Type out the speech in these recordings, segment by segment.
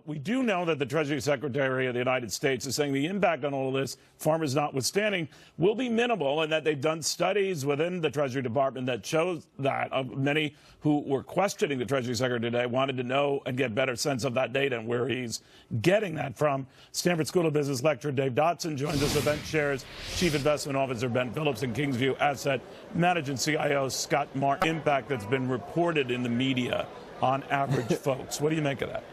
We do know that the Treasury Secretary of the United States is saying the impact on all of this, farmers notwithstanding, will be minimal, and that they've done studies within the Treasury Department that shows that many who were questioning the Treasury Secretary today wanted to know and get better sense of that data and where he's getting that from. Stanford School of Business lecturer Dave Dotson joins us with BenchShares Chief Investment Officer Ben Phillips and Kingsview Asset Management CIO Scott Martin. Impact that's been reported in the media on average folks. What do you make of that?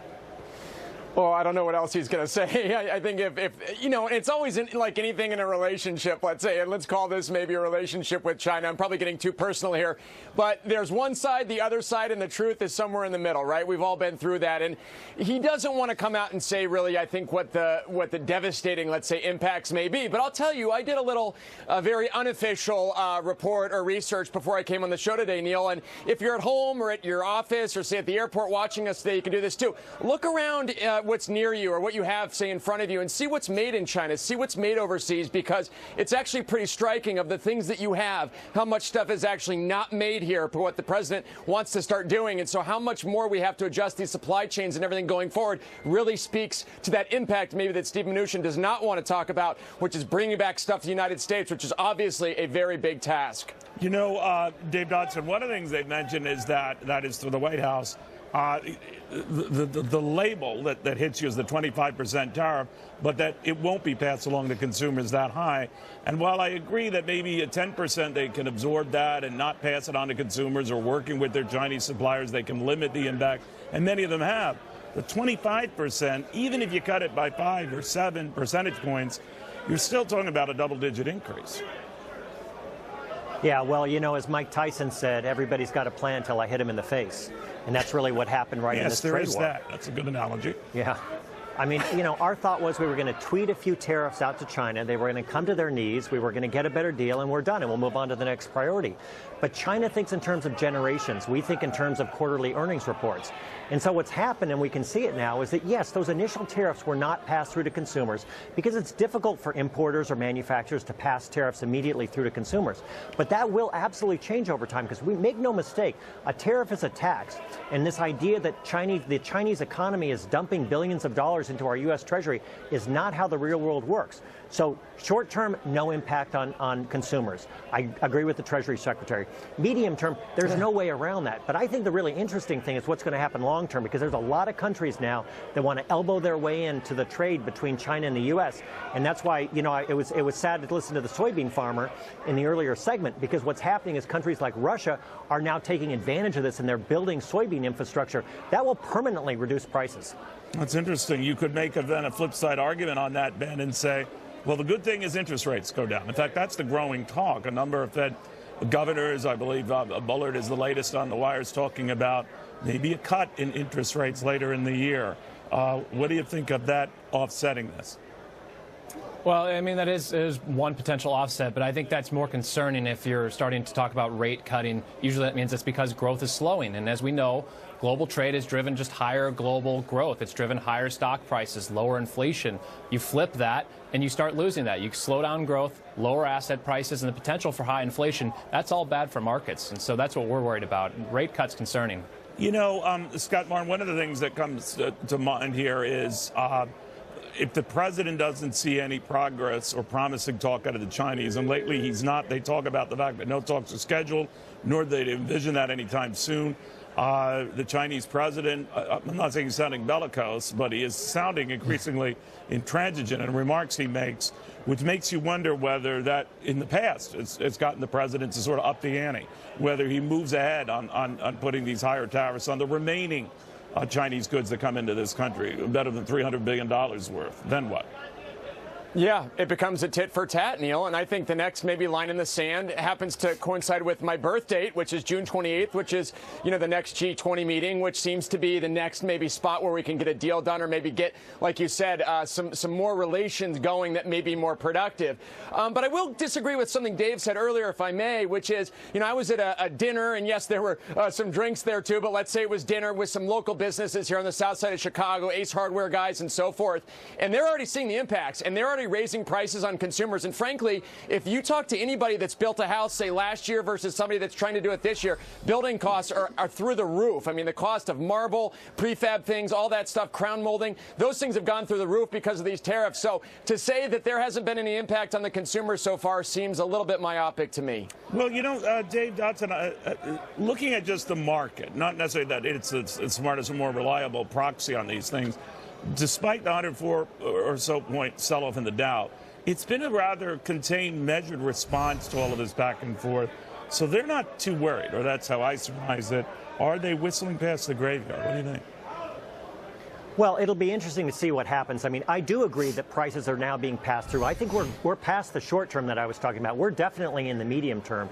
Well, I don't know what else he's going to say. I think if you know, it's always like anything in a relationship, let's say, and let's call this maybe a relationship with China. I'm probably getting too personal here, but there's one side, the other side, and the truth is somewhere in the middle, right? We've all been through that. And he doesn't want to come out and say really, I think, what the devastating, let's say, impacts may be. But I'll tell you, I did a little very unofficial report or research before I came on the show today, Neil. And if you're at home or at your office or, say, at the airport watching us today, you can do this too. Look around what's near you or what you have, say, in front of you and see what's made in China, see what's made overseas, because it's actually pretty striking of the things that you have, how much stuff is actually not made here for what the president wants to start doing. And so how much more we have to adjust these supply chains and everything going forward really speaks to that impact maybe that Steve Mnuchin does not want to talk about, which is bringing back stuff to the United States, which is obviously a very big task. You know, Dave Dodson, one of the things they've mentioned is that is to the White House, the label that hits you is the 25% tariff, but that it won't be passed along to consumers that high. And while I agree that maybe at 10% they can absorb that and not pass it on to consumers, or working with their Chinese suppliers, they can limit the impact, and many of them have. The 25%, even if you cut it by 5 or 7 percentage points, you're still talking about a double-digit increase. Yeah, well, you know, as Mike Tyson said, everybody's got a plan until I hit him in the face. And that's really what happened in this trade war. Yes, there is that. That's a good analogy. Yeah. I mean, you know, our thought was we were going to tweet a few tariffs out to China. They were going to come to their knees. We were going to get a better deal, and we're done, and we'll move on to the next priority. But China thinks in terms of generations. We think in terms of quarterly earnings reports. And so what's happened, and we can see it now, is that, yes, those initial tariffs were not passed through to consumers because it's difficult for importers or manufacturers to pass tariffs immediately through to consumers. But that will absolutely change over time, because we make no mistake, a tariff is a tax. And this idea that the Chinese economy is dumping billions of dollars into our U.S. Treasury is not how the real world works. So short term, no impact on consumers. I agree with the Treasury Secretary. Medium term, there's no way around that. But I think the really interesting thing is what's going to happen long term, because there's a lot of countries now that want to elbow their way into the trade between China and the U.S. And that's why, you know, it was sad to listen to the soybean farmer in the earlier segment, because what's happening is countries like Russia are now taking advantage of this, and they're building soybean infrastructure that will permanently reduce prices. That's interesting. You could make then a flip side argument on that, Ben, and say, well, the good thing is interest rates go down. In fact, that's the growing talk. A number of Fed governors, I believe Bullard is the latest on the wires, talking about maybe a cut in interest rates later in the year. What do you think of that offsetting this? Well, I mean, that is one potential offset, but I think that's more concerning if you're starting to talk about rate cutting. Usually that means it's because growth is slowing. And as we know, global trade has driven just higher global growth. It's driven higher stock prices, lower inflation. You flip that and you start losing that. You slow down growth, lower asset prices, and the potential for high inflation. That's all bad for markets. And so that's what we're worried about. Rate cuts concerning. You know, Scott Martin, one of the things that comes to mind here is if the president doesn't see any progress or promising talk out of the Chinese, and lately he's not, they talk about the fact that no talks are scheduled, nor do they envision that anytime soon. The Chinese president, I'm not saying he's sounding bellicose, but he is sounding increasingly intransigent in remarks he makes, which makes you wonder whether that, in the past, it's gotten the president to sort of up the ante, whether he moves ahead on putting these higher tariffs on the remaining Chinese goods that come into this country, better than $300 billion worth. Then what? Yeah, it becomes a tit for tat, Neil, and I think the next maybe line in the sand happens to coincide with my birth date, which is June 28th, which is, you know, the next G20 meeting, which seems to be the next maybe spot where we can get a deal done or maybe get, like you said, some more relations going that may be more productive. But I will disagree with something Dave said earlier, if I may, which is, you know, I was at a dinner, and yes, there were some drinks there too, but let's say it was dinner with some local businesses here on the south side of Chicago, Ace Hardware guys and so forth, and they're already seeing the impacts, and they're already already raising prices on consumers. And frankly, if you talk to anybody that's built a house, say last year versus somebody that's trying to do it this year, building costs are through the roof. I mean, the cost of marble, prefab things, all that stuff, crown molding, those things have gone through the roof because of these tariffs. So to say that there hasn't been any impact on the consumer so far seems a little bit myopic to me. Well, you know, Dave Dotson, looking at just the market, not necessarily that it's the smartest and more reliable proxy on these things, despite the 104 or so point sell-off in the Dow, it's been a rather contained, measured response to all of this back and forth. So they're not too worried, or that's how I surmise it. Are they whistling past the graveyard? What do you think? Well, it'll be interesting to see what happens. I mean, I do agree that prices are now being passed through. I think we're past the short term that I was talking about. We're definitely in the medium term.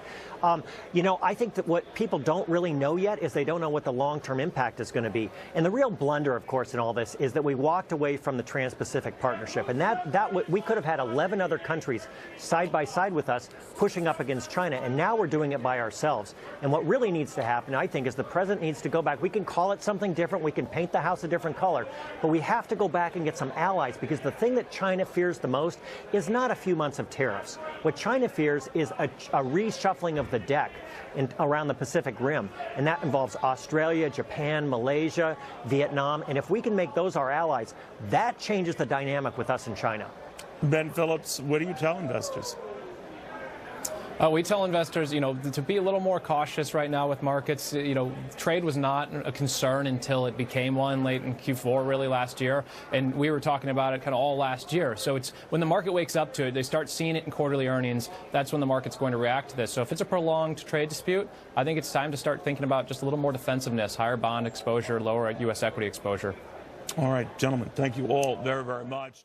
You know, I think that what people don't really know yet is they don't know what the long-term impact is going to be. And the real blunder, of course, in all this is that we walked away from the Trans-Pacific Partnership. And we could have had 11 other countries side by side with us pushing up against China. And now we're doing it by ourselves. And what really needs to happen, I think, is the president needs to go back. We can call it something different. We can paint the house a different color. But we have to go back and get some allies, because the thing that China fears the most is not a few months of tariffs. What China fears is a reshuffling of the deck around the Pacific Rim. And that involves Australia, Japan, Malaysia, Vietnam. And if we can make those our allies, that changes the dynamic with us and China. Ben Phillips, what do you tell investors? We tell investors, you know, to be a little more cautious right now with markets. You know, trade was not a concern until it became one late in Q4, really last year. And we were talking about it kind of all last year. So it's when the market wakes up to it, they start seeing it in quarterly earnings. That's when the market's going to react to this. So if it's a prolonged trade dispute, I think it's time to start thinking about just a little more defensiveness, higher bond exposure, lower U.S. equity exposure. All right, gentlemen, thank you all very, very much.